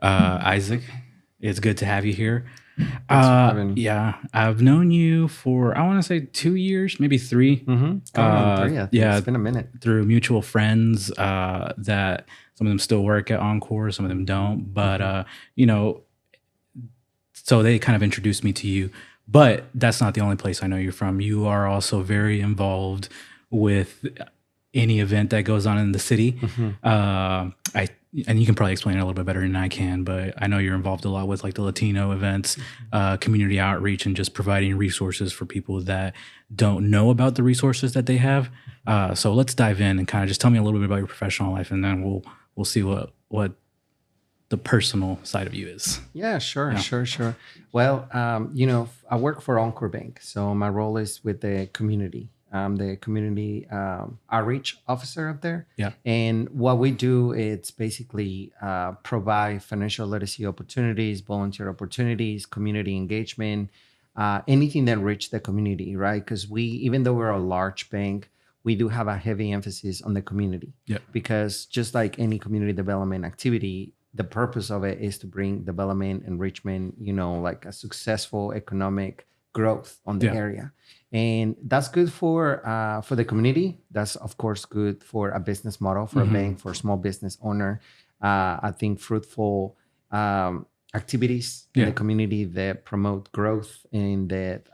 Isaac. It's good to have you here. Thanks for having. Yeah, I've known you for, I want to say 2 years, maybe three. Mm-hmm. Going on three, I think. Yeah, It's been a minute. through mutual friends that some of them still work at Encore, some of them don't. But, you know, so they kind of introduced me to you. But that's not the only place I know you're from. You are also very involved with any event that goes on in the city. Mm-hmm. I and you can probably explain it a little bit better than I can, but I know you're involved a lot with like the Latino events, community outreach, and just providing resources for people that don't know about the resources that they have. So let's dive in and kind of just tell me a little bit about your professional life, and then we'll see what the personal side of you is. Yeah, sure. Well, I work for Encore Bank, so my role is with the community. I'm the community outreach officer up there. Yeah. And what we do is basically provide financial literacy opportunities, volunteer opportunities, community engagement, anything that enrich the community, right? Because even though we're a large bank, we do have a heavy emphasis on the community. Yeah. Because just like any community development activity, the purpose of it is to bring development, enrichment, like a successful economic growth on the area. And that's good for the community. That's of course good for a business model, for a bank, for a small business owner. I think fruitful activities in the community that promote growth and that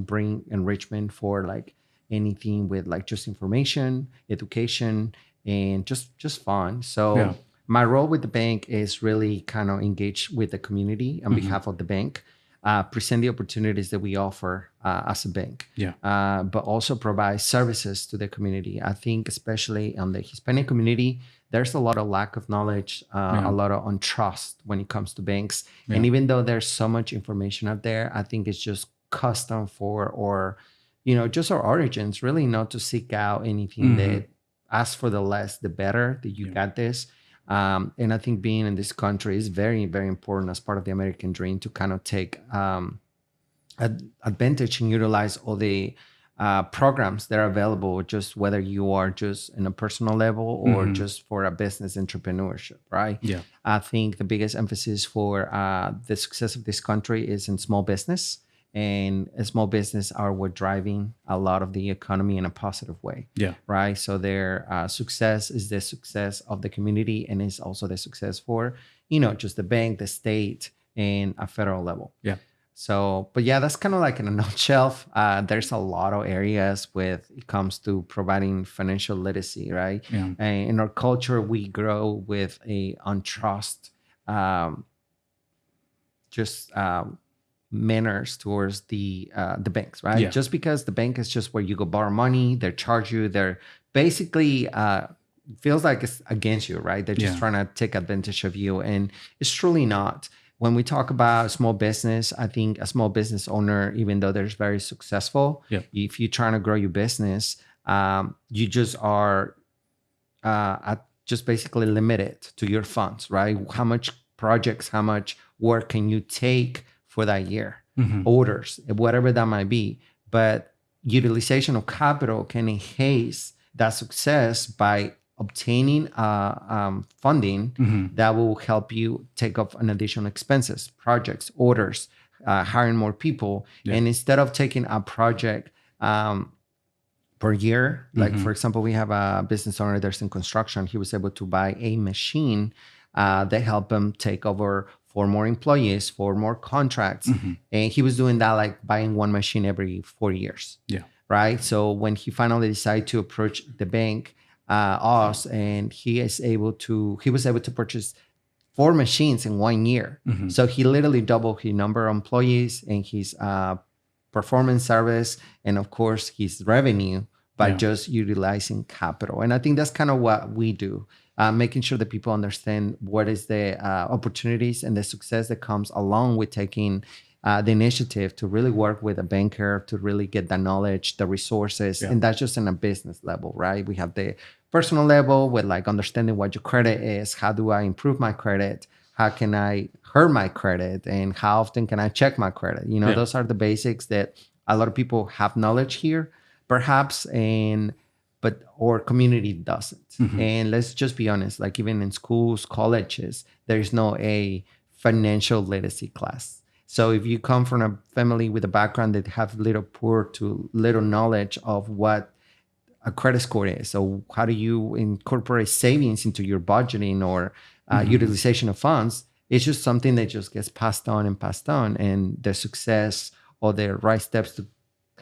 bring enrichment for like anything with like just information, education, and just fun. So my role with the bank is really kind of engage with the community on behalf of the bank. Present the opportunities that we offer as a bank, but also provide services to the community. I think especially on the Hispanic community, there's a lot of lack of knowledge, a lot of untrust when it comes to banks. And even though there's so much information out there, I think it's just custom or just our origins, really not to seek out anything that ask for the less, the better, that you got this. And I think being in this country is very, very important as part of the American dream to kind of take advantage and utilize all the programs that are available, just whether you are just in a personal level or just for a business entrepreneurship, right? Yeah. I think the biggest emphasis for the success of this country is in small business. And a small business are what driving a lot of the economy in a positive way. Yeah. Right. So their success is the success of the community, and it's also the success for, just the bank, the state, and a federal level. Yeah. So, but yeah, that's kind of like in a nutshell. There's a lot of areas with it comes to providing financial literacy, right? Yeah. And in our culture, we grow with a untrust, manners towards the banks, right? Just because the bank is just where you go borrow money, they charge you, they're basically feels like it's against you, right? They're just trying to take advantage of you, and it's truly not. When we talk about small business, I think a small business owner, even though they're very successful, if you're trying to grow your business, you just are just basically limited to your funds, right? How much projects, how much work can you take for that year, orders, whatever that might be. But utilization of capital can enhance that success by obtaining funding that will help you take off an additional expenses, projects, orders, hiring more people. And instead of taking a project per year, like for example, we have a business owner that's in construction. He was able to buy a machine that helped him take over 4 more employees, 4 more contracts. And he was doing that like buying one machine every 4 years. Yeah. Right. So when he finally decided to approach the bank, us, and he was able to purchase 4 machines in 1 year. So he literally doubled his number of employees and his performance service, and of course his revenue by just utilizing capital. And I think that's kind of what we do. Making sure that people understand what is the opportunities and the success that comes along with taking the initiative to really work with a banker, to really get the knowledge, the resources. And that's just in a business level, right? We have the personal level with like understanding what your credit is. How do I improve my credit? How can I hurt my credit? And how often can I check my credit? Those are the basics that a lot of people have knowledge here, perhaps, but our community doesn't. And let's just be honest, like even in schools, colleges, there's no a financial literacy class. So if you come from a family with a background that have little poor to little knowledge of what a credit score is, so how do you incorporate savings into your budgeting or utilization of funds, it's just something that just gets passed on, and the success or the right steps to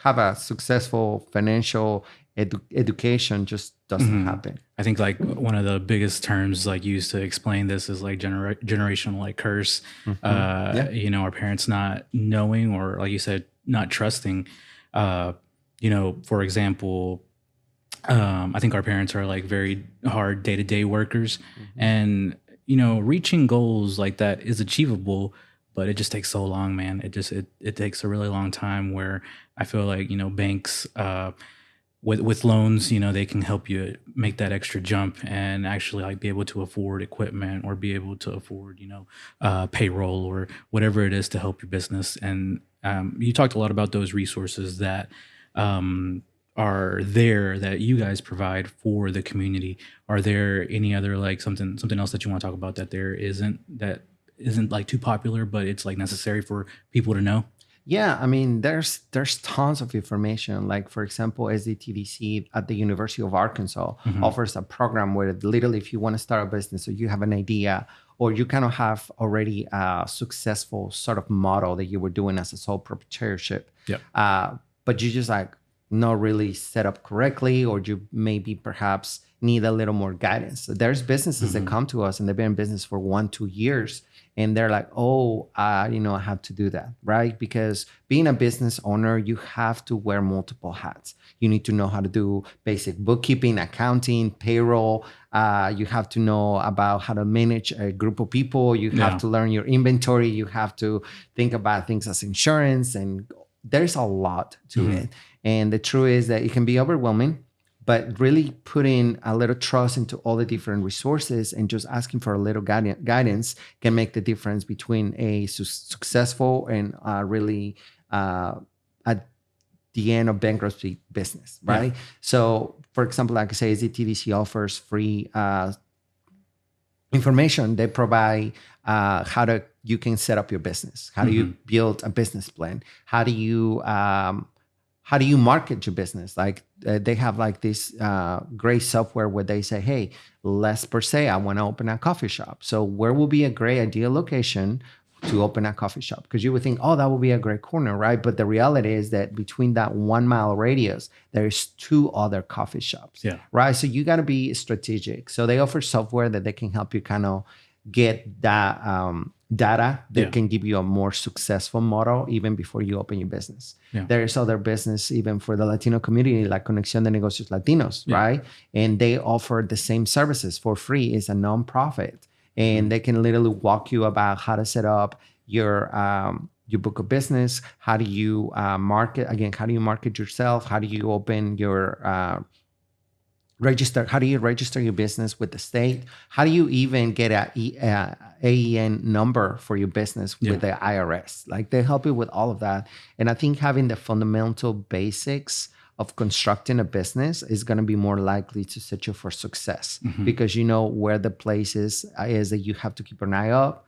have a successful financial education just doesn't happen. I think like one of the biggest terms like used to explain this is like generational like curse. You know, our parents not knowing, or like you said, not trusting. You know, for example, I think our parents are like very hard day-to-day workers, and you know, reaching goals like that is achievable, but it just takes so long, man. It takes a really long time, where I feel like, you know, banks with loans, you know, they can help you make that extra jump and actually like be able to afford equipment, or be able to afford, you know, payroll or whatever it is to help your business. And you talked a lot about those resources that are there that you guys provide for the community. Are there any other like something else that you want to talk about that isn't like too popular, but it's like necessary for people to know? Yeah, I mean, there's tons of information. Like, for example, SDTDC at the University of Arkansas offers a program where literally, if you want to start a business, or you have an idea, or you kind of have already a successful sort of model that you were doing as a sole proprietorship, but you just like not really set up correctly, or you maybe perhaps need a little more guidance. So there's businesses that come to us and they've been in business for 1-2 years, and they're like, oh, you know, I have to do that, right? Because being a business owner, you have to wear multiple hats. You need to know how to do basic bookkeeping, accounting, payroll. You have to know about how to manage a group of people. You have to learn your inventory. You have to think about things as insurance, and there's a lot to it. And the truth is that it can be overwhelming, but really putting a little trust into all the different resources and just asking for a little guidance can make the difference between a successful and really at the end of bankruptcy business, right? So, for example, like I say, ZTDC offers free information. They provide you can set up your business. How do you build a business plan? How do you market your business? Like they have like this great software where they say, hey, let's per se, I want to open a coffee shop. So where will be a great ideal location to open a coffee shop? Because you would think, oh, that would be a great corner, right? But the reality is that between that 1 mile radius, there's 2 other coffee shops, right? So you got to be strategic. So they offer software that they can help you kind of get that data that can give you a more successful model even before you open your business. There's other business even for the Latino community, like Conexión de Negocios Latinos, right? And they offer the same services for free. It's a nonprofit, and they can literally walk you about how to set up your book of business. How do you market? Again, how do you market yourself? How do you open your register? How do you register your business with the state? How do you even get a AEN number for your business with the IRS? Like they help you with all of that. And I think having the fundamental basics of constructing a business is going to be more likely to set you for success, because you know where the place is that you have to keep an eye up,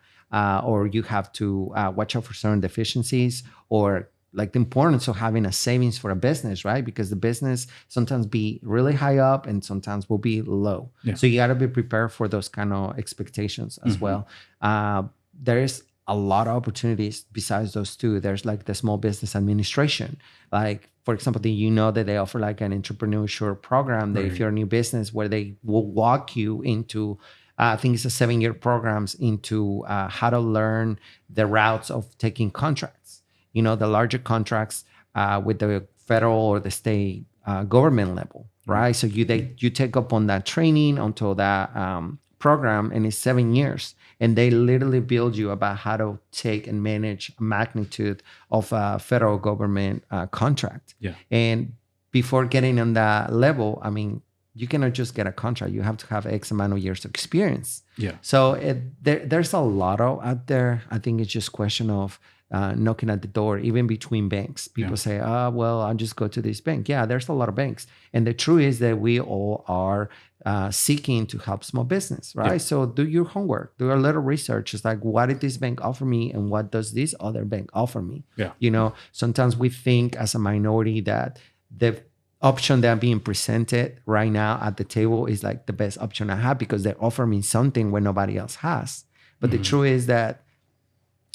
or you have to watch out for certain deficiencies, or like the importance of having a savings for a business, right? Because the business sometimes be really high up and sometimes will be low. So you got to be prepared for those kind of expectations as well. There is a lot of opportunities besides those two. There's like the small business administration. Like, for example, you know that they offer like an entrepreneurship program that if you're a new business, where they will walk you into I think it's a 7-year programs into how to learn the routes of taking contracts. You know, the larger contracts with the federal or the state government level, right? So you take up on that training until that program, and it's 7 years. And they literally build you about how to take and manage a magnitude of a federal government contract. And before getting on that level, I mean, you cannot just get a contract. You have to have X amount of years of experience. So there's a lot out there. I think it's just question of knocking at the door, even between banks. People say, well, I'll just go to this bank. Yeah, there's a lot of banks. And the truth is that we all are seeking to help small business, right? Yeah. So do your homework, do a little research. It's like, what did this bank offer me, and what does this other bank offer me? Yeah. Sometimes we think as a minority that the option that being presented right now at the table is like the best option I have because they offer me something when nobody else has. But the truth is that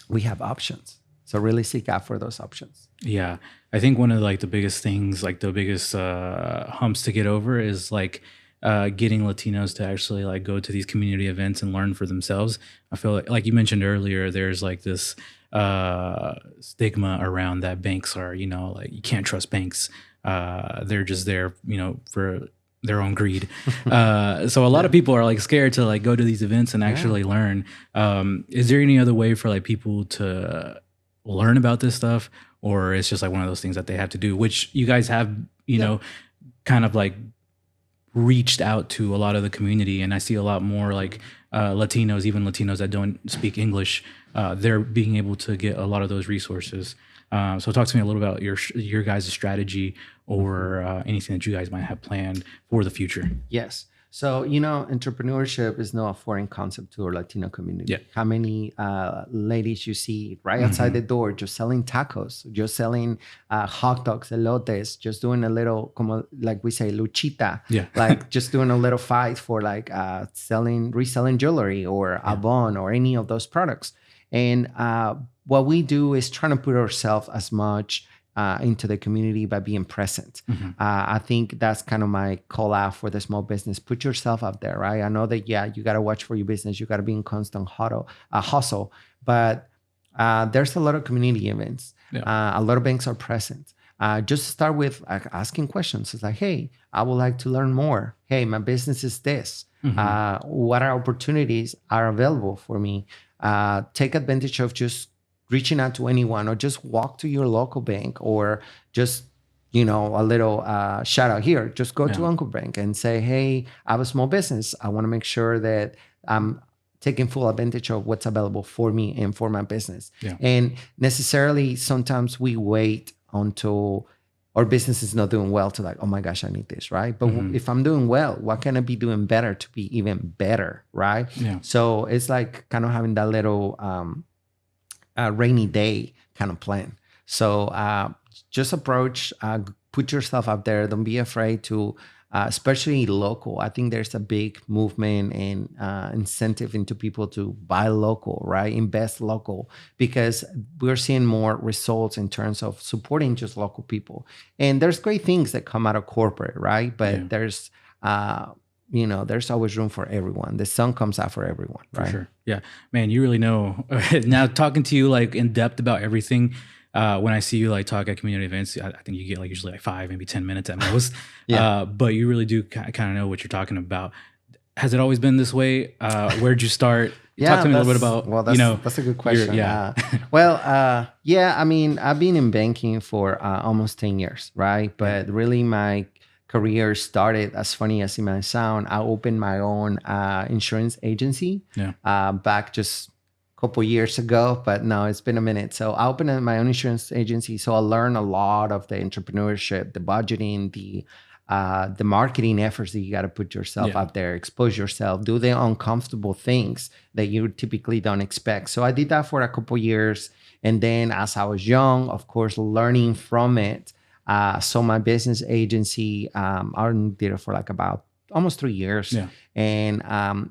we have options. So really seek out for those options. Yeah. I think one of like the biggest things, like the biggest humps to get over is like getting Latinos to actually like go to these community events and learn for themselves. I feel like you mentioned earlier, there's like this stigma around that banks are, like you can't trust banks. They're just there, for their own greed. So a lot of people are like scared to like go to these events and actually learn. Is there any other way for like people to learn about this stuff, or it's just like one of those things that they have to do, which you guys have, kind of like reached out to a lot of the community, and I see a lot more like Latinos, even Latinos that don't speak English, they're being able to get a lot of those resources. So talk to me a little about your guys' strategy or anything that you guys might have planned for the future. Yes. So, entrepreneurship is not a foreign concept to our Latino community. Yeah. How many ladies you see right outside the door just selling tacos, just selling hot dogs, elotes, just doing a little, como, like we say, luchita, like just doing a little fight for like reselling jewelry or Avon or any of those products. And what we do is trying to put ourselves as much into the community by being present. I think that's kind of my call out for the small business. Put yourself out there, right? I know that, you got to watch for your business. You got to be in constant hustle. But there's a lot of community events. A lot of banks are present. Just start with asking questions. It's like, hey, I would like to learn more. Hey, my business is this. What opportunities are available for me? Take advantage of just reaching out to anyone, or just walk to your local bank, or just, a little shout out here. Just go to Uncle Bank and say, hey, I have a small business. I want to make sure that I'm taking full advantage of what's available for me and for my business. And necessarily, sometimes we wait until our business is not doing well to like, oh my gosh, I need this, right? But if I'm doing well, what can I be doing better to be even better, right? So it's like kind of having that little rainy day kind of plan. So just approach, put yourself out there. Don't be afraid to, especially local. I think there's a big movement and incentive into people to buy local, right? Invest local, because we're seeing more results in terms of supporting just local people. And there's great things that come out of corporate, right? But there's there's always room for everyone. The sun comes out for everyone, right? For sure. Yeah, man, you really know. Now talking to you like in depth about everything. When I see you like talk at community events, I think you get like usually like 5, maybe 10 minutes at most. But you really do kind of know what you're talking about. Has it always been this way? Where'd you start? Talk to me a little bit about. Well, that's a good question. I mean, I've been in banking for almost 10 years, right? But really, my career started, as funny as it might sound, I opened my own insurance agency back just a couple years ago, but no, it's been a minute. So I opened my own insurance agency. So I learned a lot of the entrepreneurship, the budgeting, the marketing efforts that you got to put yourself out there, expose yourself, do the uncomfortable things that you typically don't expect. So I did that for a couple years. And then as I was young, of course, learning from it. So my business agency, I did it for like about almost 3 years. And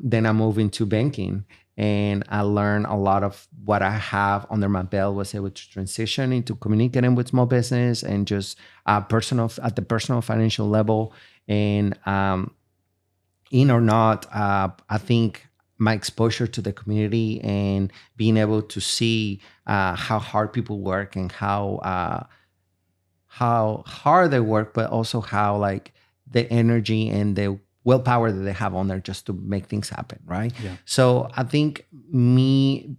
then I moved into banking, and I learned a lot of what I have under my belt, was able to transition into communicating with small business and just at the personal financial level. And in or not, I think my exposure to the community and being able to see how hard people work and how hard they work, but also how like the energy and the willpower that they have on there just to make things happen, right? So I think me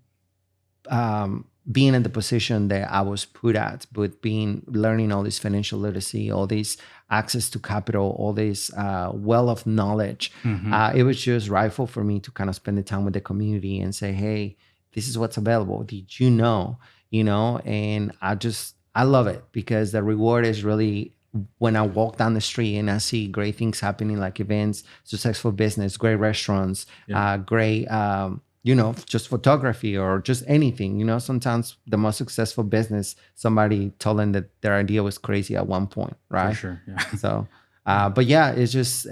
being in the position that I was put at, but learning all this financial literacy, all this access to capital, all this well of knowledge, it was just rightful for me to kind of spend the time with the community and say, hey, this is what's available. Did you know? And I love it because the reward is really when I walk down the street and I see great things happening, like events, successful business, great restaurants, great, just photography or just anything, sometimes the most successful business, somebody told them that their idea was crazy at one point, right? For sure. Yeah. So, but yeah, it's just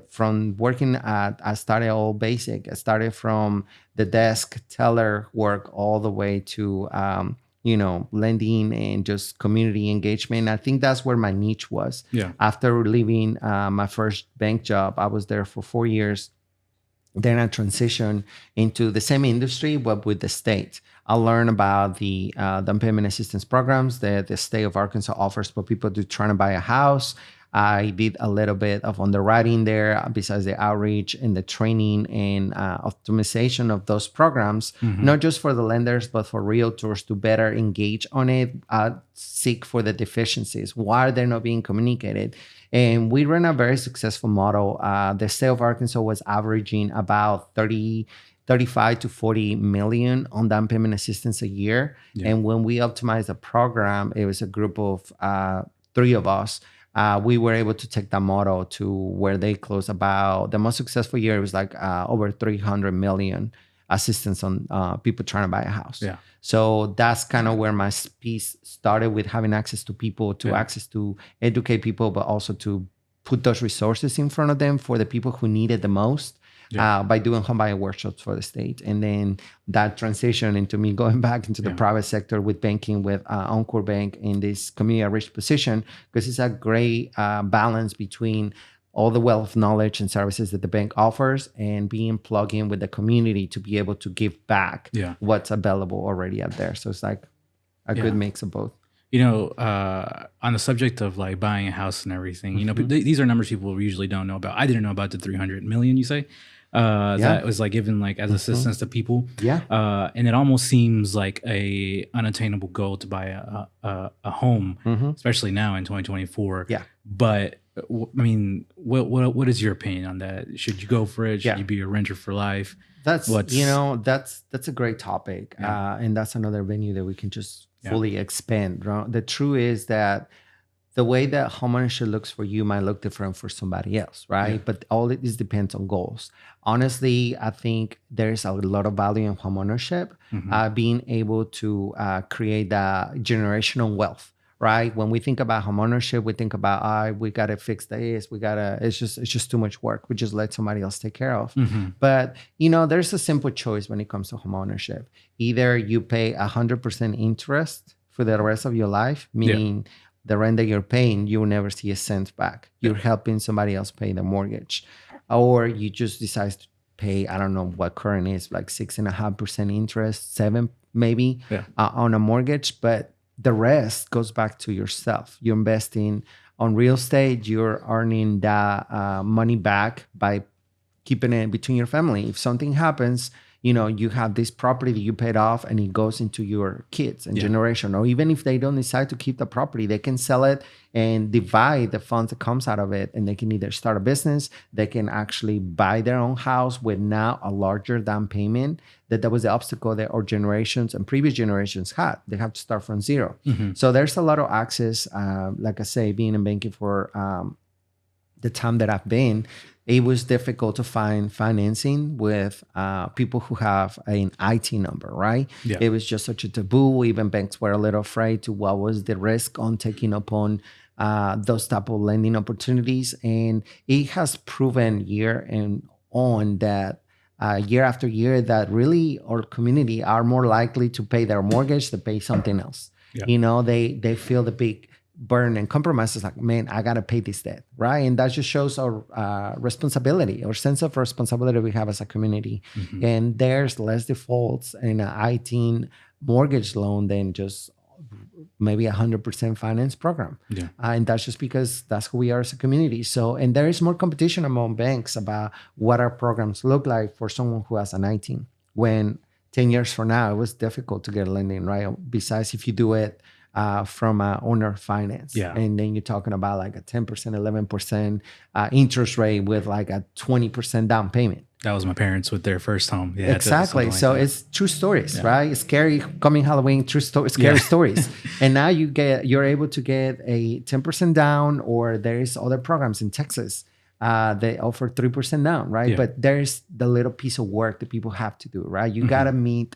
from working I started all basic. I started from the desk teller work all the way to, lending and just community engagement. I think that's where my niche was. Yeah. After leaving my first bank job, I was there for 4 years. Then I transitioned into the same industry, but with the state. I learned about the down payment assistance programs that the state of Arkansas offers for people to try to buy a house. I did a little bit of underwriting there, besides the outreach and the training and optimization of those programs, not just for the lenders, but for realtors to better engage on it, seek for the deficiencies. Why are they not being communicated? And we ran a very successful model. The state of Arkansas was averaging about 35 to 40 million on down payment assistance a year. Yeah. And when we optimized the program, it was a group of 3 of us. We were able to take that model to where they closed about the most successful year. It was like over 300 million assistance on people trying to buy a house. Yeah. So that's kind of where my piece started, with having access to people, access to educate people, but also to put those resources in front of them for the people who need it the most. By doing home buying workshops for the state. And then that transition into me going back into the private sector with banking with Encore Bank in this community rich position, because it's a great balance between all the wealth of knowledge and services that the bank offers and being plugged in with the community to be able to give back what's available already out there. So it's like a good mix of both. On the subject of like buying a house and everything, these are numbers people usually don't know about. I didn't know about the 300 million you say. That was like given like as assistance to people. And it almost seems like a unattainable goal to buy a home, especially now in 2024. But I mean, what is your opinion on that? Should you go for it? Should you be a renter for life? That's a great topic. And that's another venue that we can just fully expand. The truth is that the way that homeownership looks for you might look different for somebody else, right? But all it is depends on goals. Honestly, I think there's a lot of value in homeownership, being able to create that generational wealth, right? When we think about homeownership, we think about, we got to fix this, it's just too much work. We just let somebody else take care of. But, there's a simple choice when it comes to homeownership. Either you pay 100% interest for the rest of your life, meaning the rent that you're paying, you will never see a cent back. You're helping somebody else pay the mortgage. Or you just decide to pay, I don't know what current is, like 6.5% interest, 7 maybe, on a mortgage. But the rest goes back to yourself. You're investing on real estate. You're earning that money back by keeping it between your family. If something happens, you have this property that you paid off and it goes into your kids and generation. Or even if they don't decide to keep the property, they can sell it and divide the funds that comes out of it. And they can either start a business, they can actually buy their own house with now a larger down payment. That was the obstacle that our generations and previous generations had. They have to start from zero. So there's a lot of access. Like I say, being in banking for the time that I've been, it was difficult to find financing with people who have an IT number, right? It was just such a taboo. Even banks were a little afraid to what was the risk on taking upon those type of lending opportunities. And it has proven year after year that really our community are more likely to pay their mortgage than pay something else. They feel the big burden and compromise is like, man, I got to pay this debt, right? And that just shows our responsibility, our sense of responsibility we have as a community. And there's less defaults in an IT mortgage loan than just maybe 100% finance program. And that's just because that's who we are as a community. So, and there is more competition among banks about what our programs look like for someone who has an IT. When 10 years from now, it was difficult to get lending, right? Besides, if you do it from owner finance. Yeah. And then you're talking about like a 10%, 11% interest rate with like a 20% down payment. That was my parents with their first home. Yeah, exactly. So it's true stories, right? It's scary coming Halloween, scary stories. And now you're able to get a 10% down, or there's other programs in Texas. They offer 3% down, right? Yeah. But there's the little piece of work that people have to do, right? You got to meet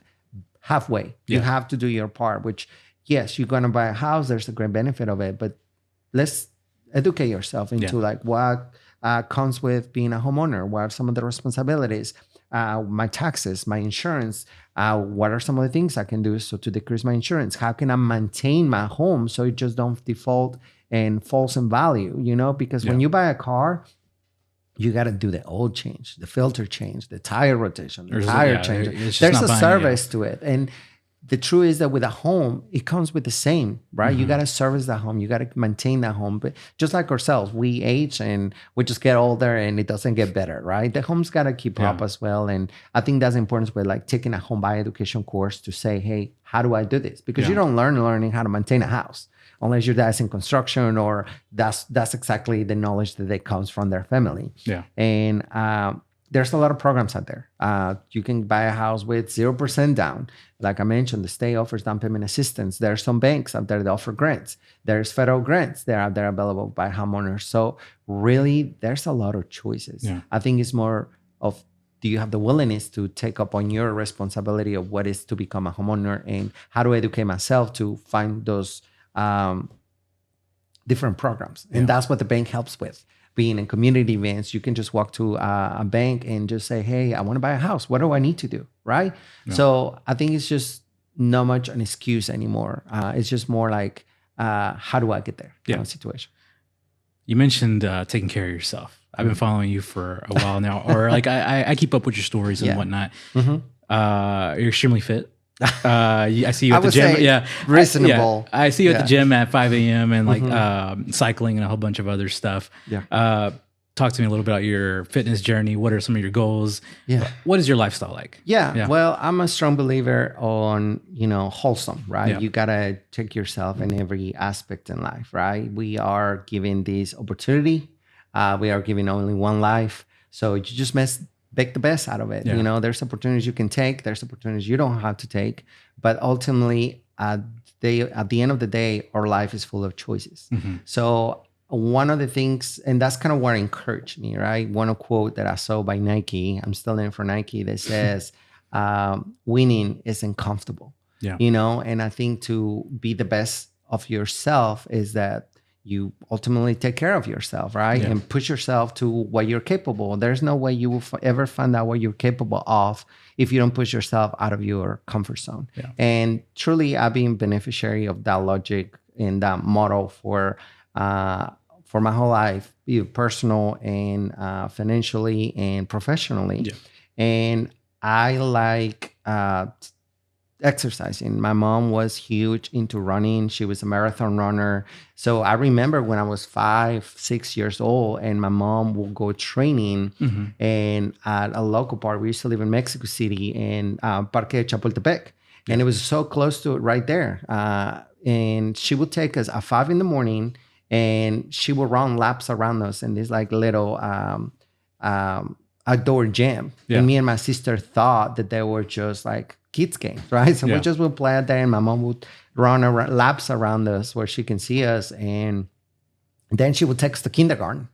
halfway. You have to do your part, which, yes, you're going to buy a house. There's a great benefit of it, but let's educate yourself into like what comes with being a homeowner. What are some of the responsibilities? My taxes, my insurance. What are some of the things I can do so to decrease my insurance? How can I maintain my home so it just don't default and falls in value? You know, because when you buy a car, you got to do the oil change, the filter change, the tire rotation, the tire change. There's a service to it. And the truth is that with a home, it comes with the same, right? You got to service that home. You got to maintain that home. But just like ourselves, we age and we just get older and it doesn't get better, right? The home's got to keep up as well. And I think that's important with like taking a home buy education course to say, hey, how do I do this? Because you don't learning how to maintain a house unless your dad's in construction, or that's exactly the knowledge that comes from their family. Yeah. And there's a lot of programs out there. You can buy a house with 0% down. Like I mentioned, the state offers down payment assistance. There are some banks out there that offer grants. There's federal grants that are out there available by homeowners. So really, there's a lot of choices. Yeah. I think it's more of, do you have the willingness to take up on your responsibility of what is to become a homeowner, and how to educate myself to find those different programs. And that's what the bank helps with. Being in community events, you can just walk to a bank and just say, hey, I want to buy a house. What do I need to do? Right? Yeah. So I think it's just not much an excuse anymore. It's just more like, how do I get there? Kind of situation. You mentioned taking care of yourself. I've been following you for a while now, or like I keep up with your stories and whatnot. You're extremely fit. I see you at the gym. Reasonable. I see you at the gym at 5 a.m. and like cycling and a whole bunch of other stuff. Yeah. Talk to me a little bit about your fitness journey. What are some of your goals? Yeah. What is your lifestyle like? Yeah. Well, I'm a strong believer on, wholesome, right? Yeah. You got to take yourself in every aspect in life, right? We are given this opportunity. We are given only one life. So you just make the best out of it. Yeah. There's opportunities you can take. There's opportunities you don't have to take. But ultimately, at the end of the day, our life is full of choices. So one of the things, and that's kind of what encouraged me, right? One quote that I saw by Nike, I'm still in for Nike, that says, winning isn't comfortable. Yeah. And I think to be the best of yourself is that you ultimately take care of yourself, right? Yeah. And push yourself to what you're capable. There's no way you will ever find out what you're capable of if you don't push yourself out of your comfort zone. Yeah. And truly, I've been beneficiary of that logic and that model for my whole life, be it personal and financially and professionally. Yeah. And I like exercising. My mom was huge into running. She was a marathon runner. So I remember when I was 5, 6 years old, and my mom would go training and at a local park. We used to live in Mexico City in Parque Chapultepec. Yeah. And it was so close to it right there. And she would take us at 5 a.m. and she would run laps around us in this like little outdoor gym. Yeah. And me and my sister thought that they were just like kids games, right? So we just would play out there, and my mom would run laps around us where she can see us, and then she would take us to kindergarten.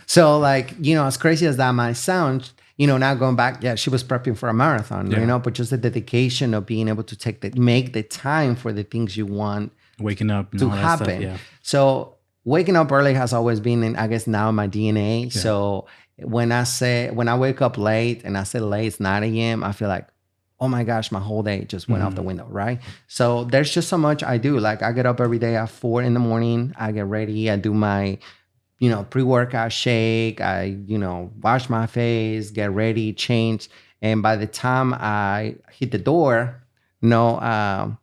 So like, as crazy as that might sound, now going back, she was prepping for a marathon, but just the dedication of being able to make the time for the things you want waking up to happen. Stuff, So waking up early has always been in, I guess, now my DNA. Yeah. So when I wake up late, and I say late, it's 9 a.m., I feel like, oh my gosh, my whole day just went out the window, right? So there's just so much I do. Like I get up every day at 4 a.m. I get ready. I do my, pre-workout shake. I, wash my face, get ready, change. And by the time I hit the door, no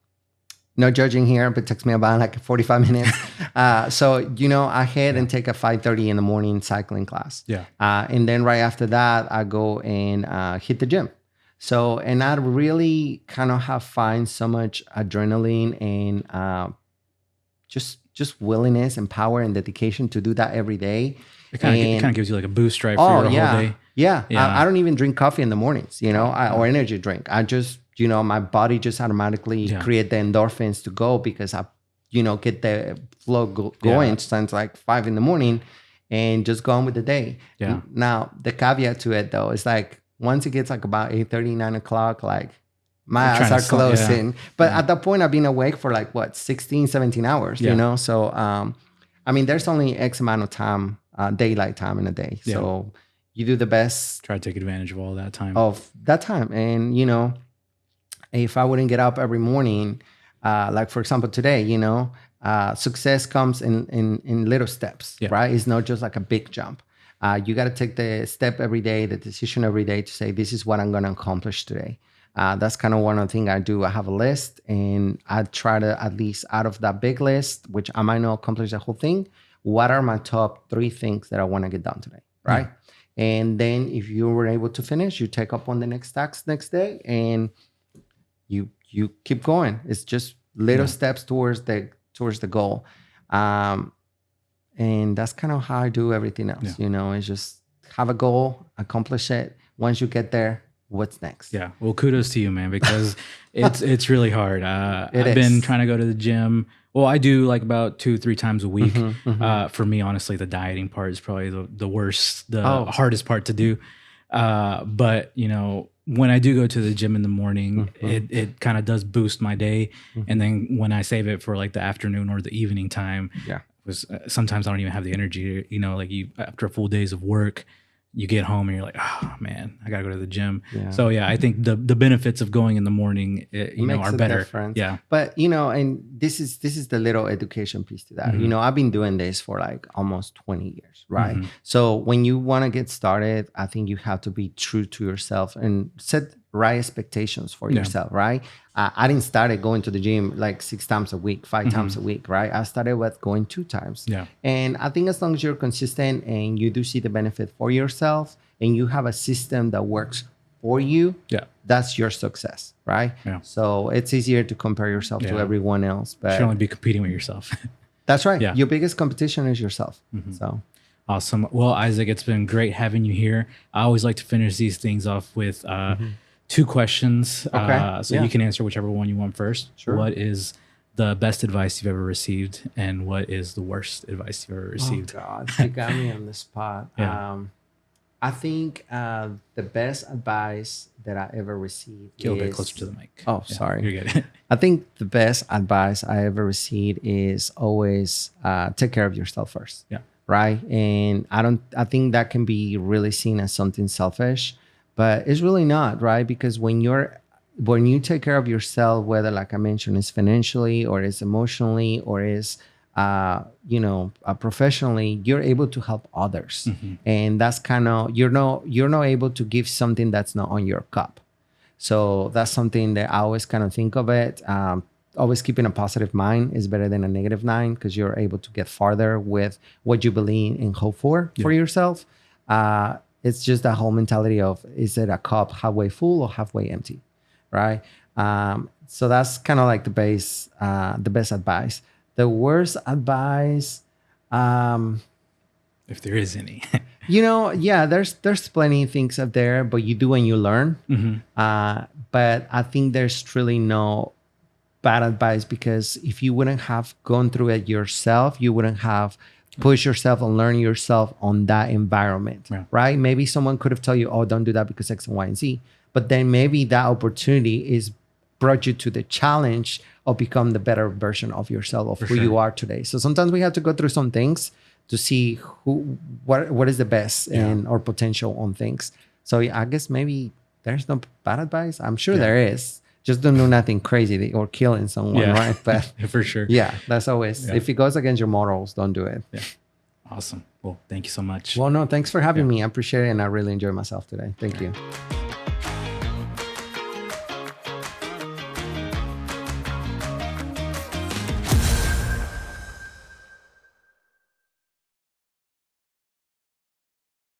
judging here, but it takes me about like 45 minutes. So, I head and take a 5:30 in the morning cycling class. Yeah. And then right after that, I go and hit the gym. So, and I really kind of find so much adrenaline and just willingness and power and dedication to do that every day. It kind of gives you like a boost, right, for your whole day. Yeah. I don't even drink coffee in the mornings, or energy drink. I just, my body just automatically create the endorphins to go because I, get the flow going since like 5 a.m. and just go on with the day. Yeah. Now, the caveat to it though, is like once it gets like about 8:30, 9 o'clock, like my eyes are closing. Yeah. But at that point, I've been awake for like 16, 17 hours, So, there's only X amount of time, daylight time in a day. Yeah. So you do the best. Try to take advantage of all that time. And, if I wouldn't get up every morning, like for example, today, success comes in little steps, right? It's not just like a big jump. You got to take the step every day, the decision every day to say, this is what I'm going to accomplish today. That's kind of one of the things I do. I have a list and I try to, at least out of that big list, which I might not accomplish the whole thing, what are my top 3 things that I want to get done today, right? And then if you were able to finish, you take up on the next task next day and you keep going. It's just little steps towards the goal. And that's kind of how I do everything else. It's just have a goal, accomplish it. Once you get there, what's next? Yeah. Well, kudos to you, man, because it's really hard. I've been trying to go to the gym. Well, I do like about 2-3 times a week. For me, honestly, the dieting part is probably the worst, hardest part to do. But when I do go to the gym in the morning, it kind of does boost my day. And then when I save it for like the afternoon or the evening time, sometimes I don't even have the energy. Like after a full days of work, you get home and you're like, oh man, I gotta go to the gym. Yeah. So I think the benefits of going in the morning, are better. Difference. Yeah. But and this is the little education piece to that. I've been doing this for like almost 20 years, right? So when you want to get started, I think you have to be true to yourself and set right expectations for yourself, right? I didn't start going to the gym like 6 times a week, 5 times a week, right? I started with going 2 times. Yeah. And I think as long as you're consistent and you do see the benefit for yourself and you have a system that works for you, that's your success, right? Yeah. So it's easier to compare yourself to everyone else. But you should only be competing with yourself. That's right. Yeah. Your biggest competition is yourself. So awesome. Well, Isaac, it's been great having you here. I always like to finish these things off with 2 questions. So you can answer whichever one you want first. Sure. What is the best advice you've ever received, and what is the worst advice you've ever received? Oh God, you got me on the spot. I think the best advice that I ever received Get a bit closer to the mic. Oh, sorry. You're good. I think the best advice I ever received is always take care of yourself first. Yeah. Right. And I think that can be really seen as something selfish, but it's really not, right? Because when you take care of yourself, whether, like I mentioned, it's financially or it's emotionally or it's professionally, you're able to help others. And that's kind of, you're not able to give something that's not on your cup. So that's something that I always kind of think of it. Always keeping a positive mind is better than a negative mind, because you're able to get farther with what you believe and hope for yourself. It's just that whole mentality of, is it a cup halfway full or halfway empty, right? So that's kind of like the best advice. The worst advice, if there is any, there's plenty of things out there, but you do and you learn. But I think there's truly no bad advice, because if you wouldn't have gone through it yourself, you wouldn't have pushed yourself and learned yourself on that environment, right? Maybe someone could have told you, oh, don't do that because X and Y and Z. But then maybe that opportunity is brought you to the challenge of become the better version of yourself, of who you are today. So sometimes we have to go through some things to see what is the best and our potential on things. So I guess maybe there's no bad advice. I'm sure there is. Just don't do nothing crazy or killing someone, right? But for sure. Yeah, that's always, if it goes against your morals, don't do it. Yeah. Awesome. Well, thank you so much. Well, no, thanks for having me. I appreciate it. And I really enjoyed myself today. Thank you.